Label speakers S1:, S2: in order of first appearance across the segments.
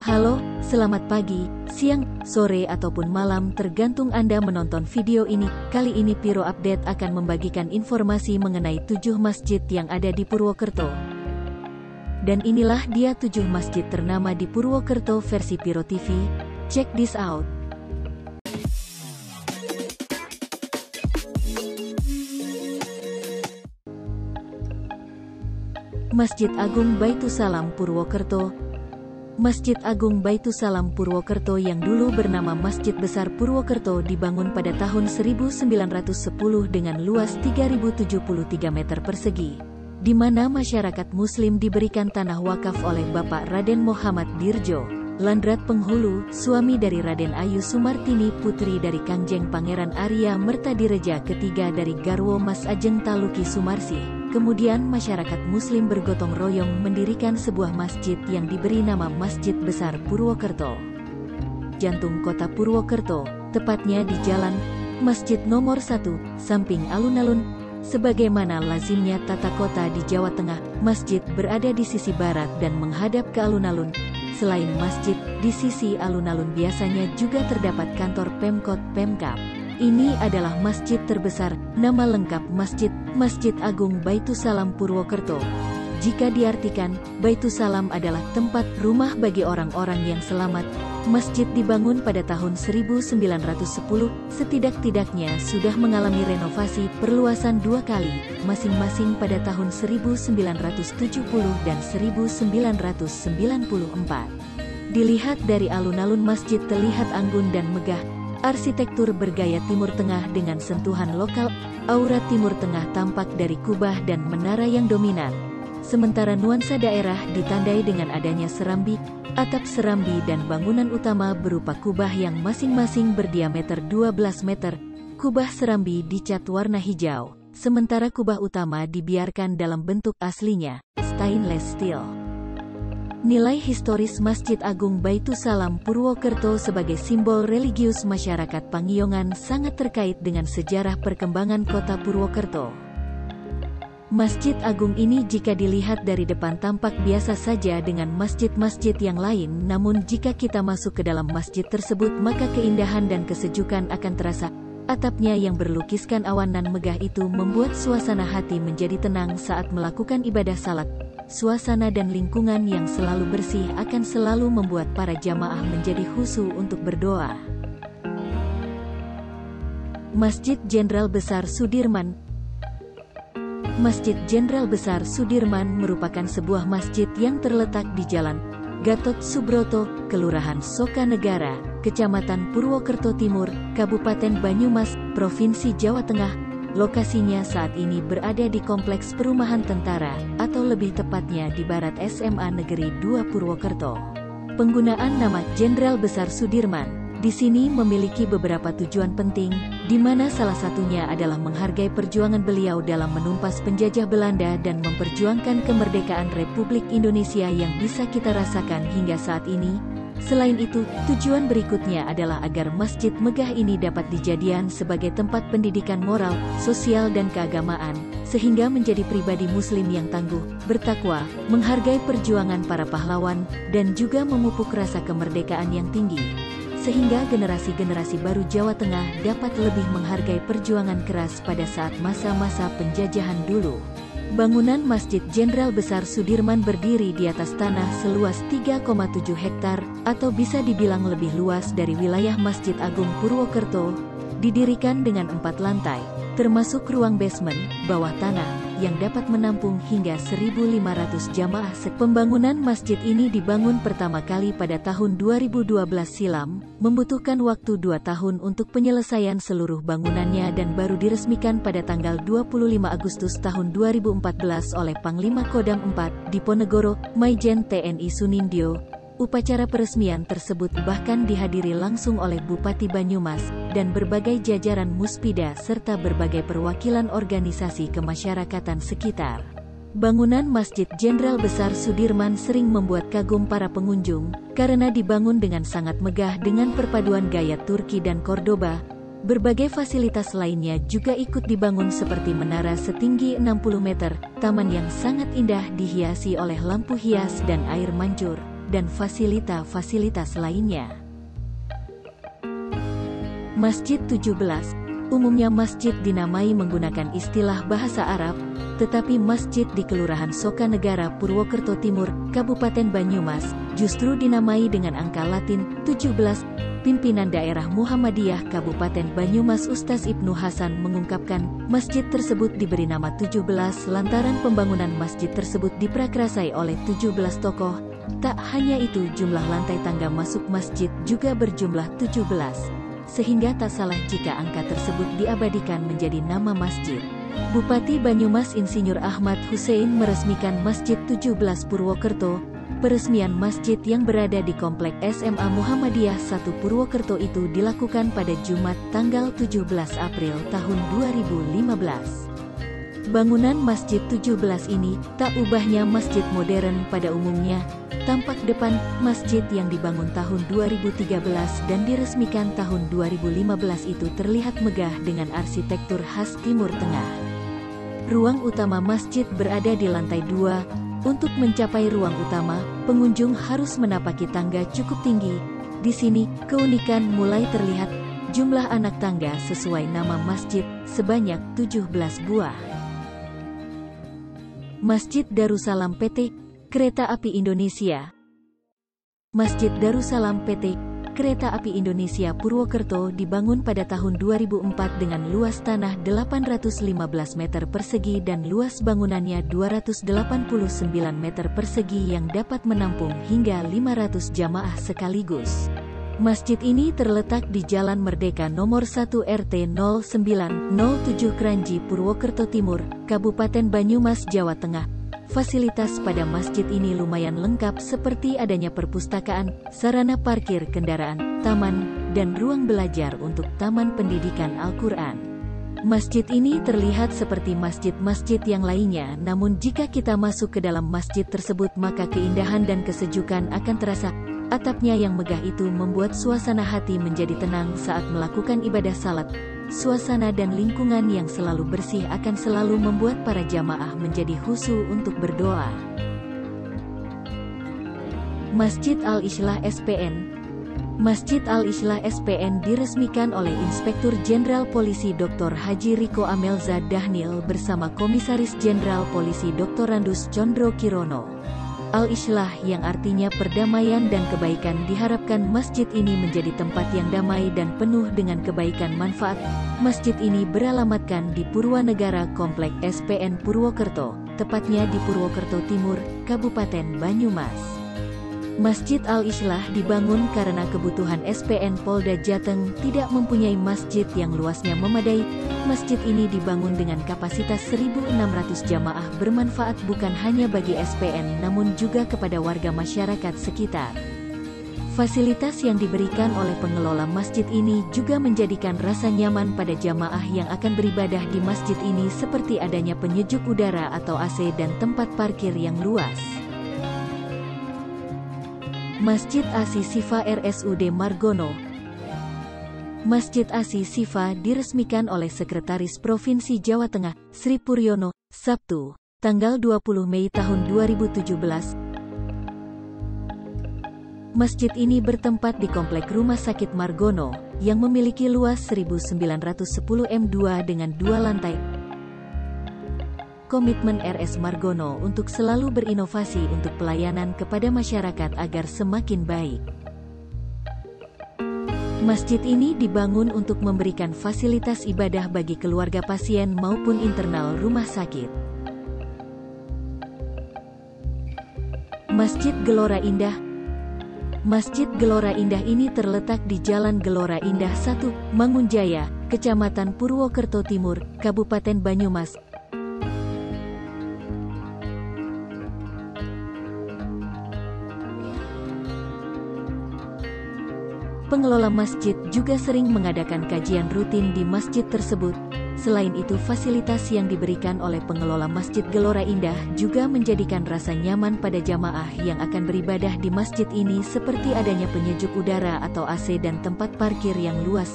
S1: Halo, selamat pagi, siang, sore ataupun malam tergantung Anda menonton video ini. Kali ini Piro Update akan membagikan informasi mengenai 7 masjid yang ada di Purwokerto. Dan inilah dia 7 masjid ternama di Purwokerto versi Piro TV. Check this out. Masjid Agung Baitussalam Purwokerto. Masjid Agung Baitussalam Purwokerto yang dulu bernama Masjid Besar Purwokerto dibangun pada tahun 1910 dengan luas 3073 meter persegi, di mana masyarakat Muslim diberikan tanah wakaf oleh Bapak Raden Muhammad Dirjo, Landrat Penghulu, suami dari Raden Ayu Sumartini, putri dari Kangjeng Pangeran Arya Mertadireja ketiga dari Garwo Mas Ajeng Taluki Sumarsi. Kemudian masyarakat Muslim bergotong royong mendirikan sebuah masjid yang diberi nama Masjid Besar Purwokerto. Jantung kota Purwokerto, tepatnya di Jalan Masjid Nomor 1, samping alun-alun. Sebagaimana lazimnya tata kota di Jawa Tengah, masjid berada di sisi barat dan menghadap ke alun-alun. Selain masjid, di sisi alun-alun biasanya juga terdapat kantor Pemkot Pemkab. Ini adalah masjid terbesar, nama lengkap Masjid Agung Baitussalam Purwokerto. Jika diartikan, Baitussalam adalah tempat rumah bagi orang-orang yang selamat. Masjid dibangun pada tahun 1910, setidak-tidaknya sudah mengalami renovasi perluasan 2 kali, masing-masing pada tahun 1970 dan 1994. Dilihat dari alun-alun masjid terlihat anggun dan megah. Arsitektur bergaya Timur Tengah dengan sentuhan lokal, aura Timur Tengah tampak dari kubah dan menara yang dominan. Sementara nuansa daerah ditandai dengan adanya serambi, atap serambi dan bangunan utama berupa kubah yang masing-masing berdiameter 12 meter. Kubah serambi dicat warna hijau, sementara kubah utama dibiarkan dalam bentuk aslinya, stainless steel. Nilai historis Masjid Agung Baitussalam Purwokerto sebagai simbol religius masyarakat Pangiyongan sangat terkait dengan sejarah perkembangan kota Purwokerto. Masjid Agung ini jika dilihat dari depan tampak biasa saja dengan masjid-masjid yang lain, namun jika kita masuk ke dalam masjid tersebut maka keindahan dan kesejukan akan terasa. Atapnya yang berlukiskan awan nan megah itu membuat suasana hati menjadi tenang saat melakukan ibadah salat. Suasana dan lingkungan yang selalu bersih akan selalu membuat para jamaah menjadi khusyuk untuk berdoa. Masjid Jenderal Besar Sudirman. Masjid Jenderal Besar Sudirman merupakan sebuah masjid yang terletak di Jalan Gatot Subroto, Kelurahan Sokanegara, Kecamatan Purwokerto Timur, Kabupaten Banyumas, Provinsi Jawa Tengah. Lokasinya saat ini berada di Kompleks Perumahan Tentara, atau lebih tepatnya di Barat SMA Negeri 2 Purwokerto. Penggunaan nama Jenderal Besar Sudirman di sini memiliki beberapa tujuan penting, di mana salah satunya adalah menghargai perjuangan beliau dalam menumpas penjajah Belanda dan memperjuangkan kemerdekaan Republik Indonesia yang bisa kita rasakan hingga saat ini. Selain itu, tujuan berikutnya adalah agar masjid megah ini dapat dijadikan sebagai tempat pendidikan moral, sosial dan keagamaan, sehingga menjadi pribadi muslim yang tangguh, bertakwa, menghargai perjuangan para pahlawan, dan juga memupuk rasa kemerdekaan yang tinggi. Sehingga generasi-generasi baru Jawa Tengah dapat lebih menghargai perjuangan keras pada saat masa-masa penjajahan dulu. Bangunan Masjid Jenderal Besar Sudirman berdiri di atas tanah seluas 3,7 hektar, atau bisa dibilang lebih luas dari wilayah Masjid Agung Purwokerto. Didirikan dengan 4 lantai, termasuk ruang basement, bawah tanah, yang dapat menampung hingga 1.500 jamaah. Pembangunan masjid ini dibangun pertama kali pada tahun 2012 silam, membutuhkan waktu 2 tahun untuk penyelesaian seluruh bangunannya dan baru diresmikan pada tanggal 25 Agustus tahun 2014 oleh Panglima Kodam 4, Diponegoro, Maijen TNI Sunindyo. Upacara peresmian tersebut bahkan dihadiri langsung oleh Bupati Banyumas, dan berbagai jajaran Muspida serta berbagai perwakilan organisasi kemasyarakatan sekitar. Bangunan Masjid Jenderal Besar Sudirman sering membuat kagum para pengunjung, karena dibangun dengan sangat megah dengan perpaduan gaya Turki dan Cordoba. Berbagai fasilitas lainnya juga ikut dibangun seperti menara setinggi 60 meter, taman yang sangat indah dihiasi oleh lampu hias dan air mancur. dan fasilitas-fasilitas lainnya. Masjid 17. Umumnya masjid dinamai menggunakan istilah bahasa Arab, tetapi masjid di Kelurahan Sokanegara, Purwokerto Timur, Kabupaten Banyumas, justru dinamai dengan angka Latin 17. Pimpinan Daerah Muhammadiyah Kabupaten Banyumas Ustaz Ibnu Hasan mengungkapkan, masjid tersebut diberi nama 17 lantaran pembangunan masjid tersebut diprakarasai oleh 17 tokoh. Tak hanya itu, jumlah lantai tangga masuk masjid juga berjumlah 17. Sehingga tak salah jika angka tersebut diabadikan menjadi nama masjid. Bupati Banyumas Insinyur Ahmad Hussein meresmikan Masjid 17 Purwokerto. Peresmian masjid yang berada di Komplek SMA Muhammadiyah 1 Purwokerto itu dilakukan pada Jumat tanggal 17 April tahun 2015. Bangunan Masjid 17 ini tak ubahnya masjid modern pada umumnya. Tampak depan masjid yang dibangun tahun 2013 dan diresmikan tahun 2015 itu terlihat megah dengan arsitektur khas Timur Tengah. Ruang utama masjid berada di lantai 2. Untuk mencapai ruang utama, pengunjung harus menapaki tangga cukup tinggi. Di sini, keunikan mulai terlihat. Jumlah anak tangga sesuai nama masjid sebanyak 17 buah. Masjid Darussalam PT Kereta Api Indonesia. Masjid Darussalam PT Kereta Api Indonesia Purwokerto dibangun pada tahun 2004 dengan luas tanah 815 meter persegi dan luas bangunannya 289 meter persegi yang dapat menampung hingga 500 jamaah sekaligus. Masjid ini terletak di Jalan Merdeka nomor 1 RT 0907 Kranji, Purwokerto Timur, Kabupaten Banyumas, Jawa Tengah. Fasilitas pada masjid ini lumayan lengkap seperti adanya perpustakaan, sarana parkir kendaraan, taman, dan ruang belajar untuk taman pendidikan Al-Quran. Masjid ini terlihat seperti masjid-masjid yang lainnya, namun jika kita masuk ke dalam masjid tersebut maka keindahan dan kesejukan akan terasa. Atapnya yang megah itu membuat suasana hati menjadi tenang saat melakukan ibadah salat. Suasana dan lingkungan yang selalu bersih akan selalu membuat para jamaah menjadi khusyuk untuk berdoa. Masjid Al-Islah SPN. Masjid Al-Islah SPN diresmikan oleh Inspektur Jenderal Polisi Dr. Haji Riko Amelza Dahnil bersama Komisaris Jenderal Polisi Dr. Randus Condro Kirono. Al-Islah yang artinya perdamaian dan kebaikan, diharapkan masjid ini menjadi tempat yang damai dan penuh dengan kebaikan manfaat. Masjid ini beralamatkan di Purwanegara Komplek SPN Purwokerto, tepatnya di Purwokerto Timur, Kabupaten Banyumas. Masjid Al-Islah dibangun karena kebutuhan SPN Polda Jateng tidak mempunyai masjid yang luasnya memadai. Masjid ini dibangun dengan kapasitas 1.600 jamaah, bermanfaat bukan hanya bagi SPN namun juga kepada warga masyarakat sekitar. Fasilitas yang diberikan oleh pengelola masjid ini juga menjadikan rasa nyaman pada jamaah yang akan beribadah di masjid ini seperti adanya penyejuk udara atau AC dan tempat parkir yang luas. Masjid Asi Sifa RSUD Margono. Masjid Asi Sifa diresmikan oleh Sekretaris Provinsi Jawa Tengah, Sri Puryono, Sabtu, tanggal 20 Mei tahun 2017. Masjid ini bertempat di Komplek Rumah Sakit Margono, yang memiliki luas 1910 m2 dengan 2 lantai. Komitmen RS Margono untuk selalu berinovasi untuk pelayanan kepada masyarakat agar semakin baik. Masjid ini dibangun untuk memberikan fasilitas ibadah bagi keluarga pasien maupun internal rumah sakit. Masjid Gelora Indah. Masjid Gelora Indah ini terletak di Jalan Gelora Indah 1, Mangunjaya, Kecamatan Purwokerto Timur, Kabupaten Banyumas. Pengelola masjid juga sering mengadakan kajian rutin di masjid tersebut. Selain itu, fasilitas yang diberikan oleh pengelola Masjid Gelora Indah juga menjadikan rasa nyaman pada jamaah yang akan beribadah di masjid ini seperti adanya penyejuk udara atau AC dan tempat parkir yang luas.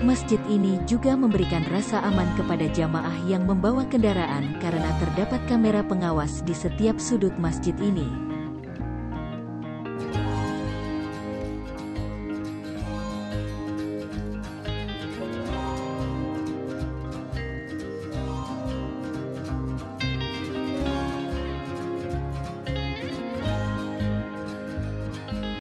S1: Masjid ini juga memberikan rasa aman kepada jamaah yang membawa kendaraan karena terdapat kamera pengawas di setiap sudut masjid ini.